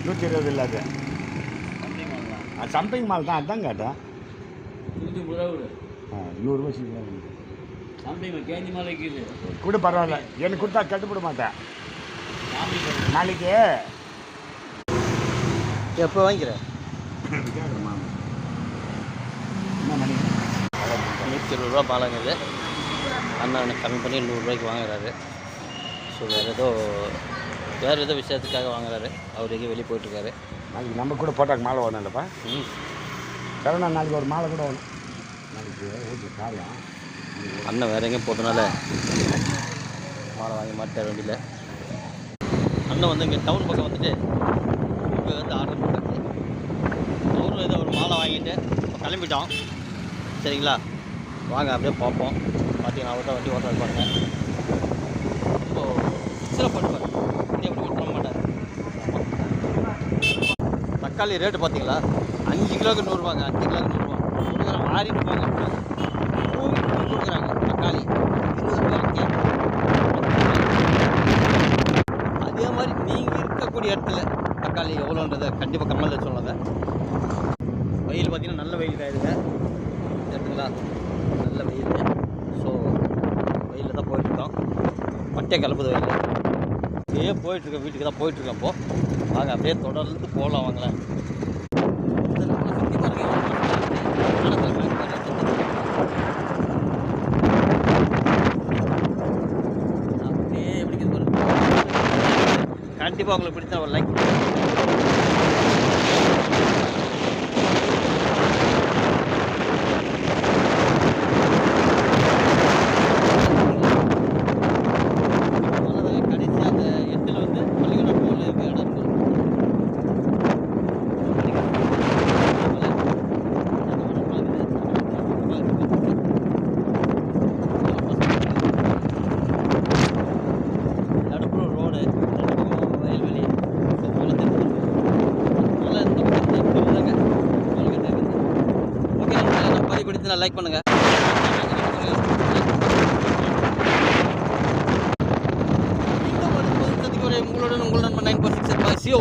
120 இல்லை அது. Something mall தான், அதுதான் கேட்டேன். 100 ரூபா கேஞ்சி மாலை கூட பரவாயில்ல, எனக்கு கொடுத்தா கட்டுப்பட மாட்டேன். நாளைக்கு எப்போ வாங்கிக்கிறேன்? என்ன மணி? 120 ரூபா மாலைங்குது. அண்ணா எனக்கு கம்மி பண்ணி 100 ரூபாய்க்கு வாங்குறாரு. ஸோ வேறு ஏதோ விஷயத்துக்காக வாங்குறாரு. அவர் எங்கேயும் வெளியே போயிட்டுருக்காரு. நாளைக்கு நம்ம கூட போட்டாக்கு மாலை வேணும் இல்லைப்பா? சரவணா நாளைக்கு ஒரு மாலை கூட வேணும். நாளைக்கு வீட்டில் காரியம். அண்ணன் வேறு எங்கேயும் போட்டனால மாலை வாங்கி மாட்டார் வண்டியில். அண்ணன் வந்து இங்கே டவுன் பக்கம் வந்துட்டு இப்போ வந்து ஆர்டர் பண்ணாச்சு. அவரும் ஏதோ ஒரு மாலை வாங்கிட்டு இப்போ கிளம்பிட்டோம். சரிங்களா, வாங்க அப்படியே பார்ப்போம். பார்த்தீங்கன்னா அவர்கிட்ட வண்டி ஓட்ட இருப்பாங்க. இப்போது சிறப்பு பண்ணுவார், வண்டி எப்படி ஓட்ட மாட்டார். தக்காளி ரேட்டு பார்த்தீங்களா? 5 கிலோவுக்கு 100 ரூபாங்க. 5 கிலோவுக்கு 100 ரூபா கொடுக்குற மாறிட்டு போங்க. கொடுக்குறாங்க தக்காளி 20 ரூபாய்க்கு. அதே மாதிரி நீங்கள் இருக்கக்கூடிய இடத்துல தக்காளி எவ்வளோன்றதை கண்டிப்பாக கம்மலில் சொல்லுங்க. வெயில் பார்த்தீங்கன்னா நல்ல வெயில் காயுதுங்க. சரிங்களா, நல்ல வெயில். ஸோ வெயிலில் தான் போயிட்டுருக்கோம். பட்டே கிளம்புது வெயில். அப்படியே போயிட்டுருக்கேன், வீட்டுக்கு தான் போயிட்டுருக்கேன். அப்போது வாங்க அப்படியே தொடர்ந்து போகலாம். வாங்களேன். அப்படியே எப்படி கண்டிப்பாக உங்களுக்கு பிடிச்சா ஒரு லைக். லைக் பண்ணுங்க. உங்களுடன் உங்கள் நண்பன் 946 சிஓ.